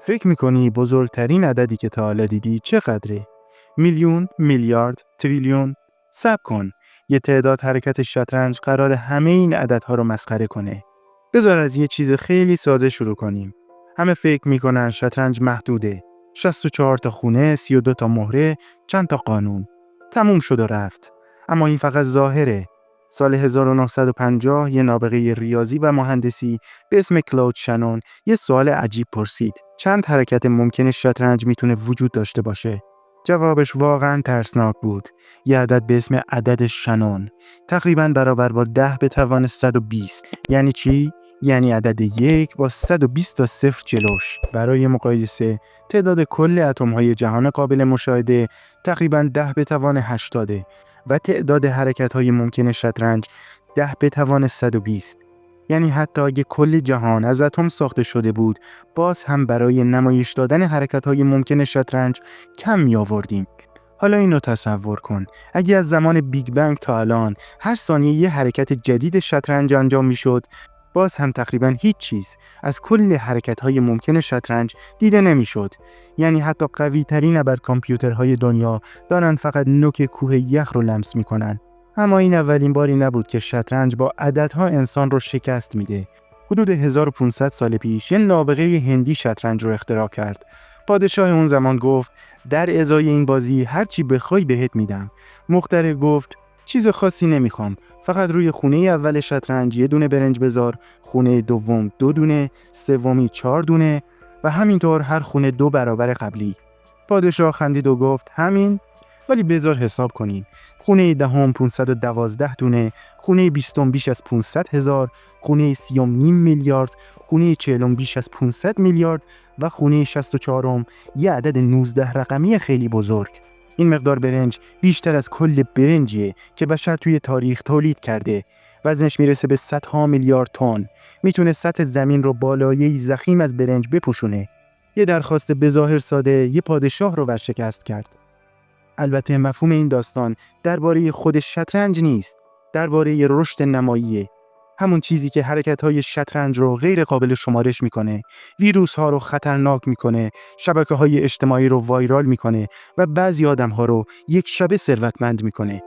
فکر میکنی بزرگترین عددی که تا حالا دیدی چقدره؟ میلیون، میلیارد، تریلیون؟ صبر کن. یه تعداد حرکت شطرنج قرار همه این عددها رو مسخره کنه. بذار از یه چیز خیلی ساده شروع کنیم. همه فکر میکنن شطرنج محدوده. 64 تا خونه، 32 تا مهره، چند تا قانون. تموم شد و رفت. اما این فقط ظاهره. سال 1950 یه نابغه ریاضی و مهندسی به اسم کلاود شانون یه سوال عجیب پرسید. چند حرکت ممکن شطرنج میتونه وجود داشته باشه؟ جوابش واقعاً ترسناک بود. یه عدد به اسم عدد شانون. تقریباً برابر با 10 به توان 120. یعنی چی؟ یعنی عدد 1 با 120 تا صفر جلوش. برای مقایسه، تعداد کل اتم‌های جهان قابل مشاهده تقریباً 10 به توان 80 و تعداد حرکت‌های ممکن شطرنج 10 به توان 120. یعنی حتی اگه کل جهان از اتم ساخته شده بود، باز هم برای نمایش دادن حرکت‌های ممکن شطرنج کم می‌آوردیم. حالا اینو تصور کن. اگه از زمان بیگ بنگ تا الان هر ثانیه یه حرکت جدید شطرنج انجام می‌شد، باز هم تقریباً هیچ چیز از کل حرکت‌های ممکن شطرنج دیده نمی‌شد. یعنی حتی قوی‌ترین ابر کامپیوترهای دنیا دارن فقط نوک کوه یخ رو لمس می‌کنن. اما این اولین باری نبود که شطرنج با عددها انسان رو شکست میده. حدود 1500 سال پیش یه نابغه هندی شطرنج رو اختراع کرد. پادشاه اون زمان گفت در ازای این بازی هر چی بخوای بهت میدم. مخترع گفت چیز خاصی نمیخوام، فقط روی خونه اول شطرنج یه دونه برنج بذار، خونه دوم 2 دونه، سومی 4 دونه و همینطور هر خونه 2 برابر قبلی. پادشاه خندید و گفت همین؟ ولی بذار حساب کنیم. خونه دهم 512 دونه، خونه 20 بیش از 500,000، خونه 30 نیم میلیارد، خونه 40 بیش از 500 میلیارد و خونه 64 یه عدد 19 رقمی خیلی بزرگ. این مقدار برنج بیشتر از کل برنجیه که بشر توی تاریخ تولید کرده. وزنش میرسه به 100 میلیارد تن. میتونه سطح زمین رو بالایه‌ای ضخیم از برنج بپوشونه. یه درخواست بظاهر ساده یه پادشاه رو ورشکست کرد. البته مفهوم این داستان درباره خود شطرنج نیست، درباره رشد نماییه. همون چیزی که حرکت‌های شطرنج رو غیر قابل شمارش میکنه، ویروس‌ها رو خطرناک میکنه، شبکه‌های اجتماعی رو وایرال میکنه و بعضی آدم‌ها رو یک شبه ثروتمند میکنه.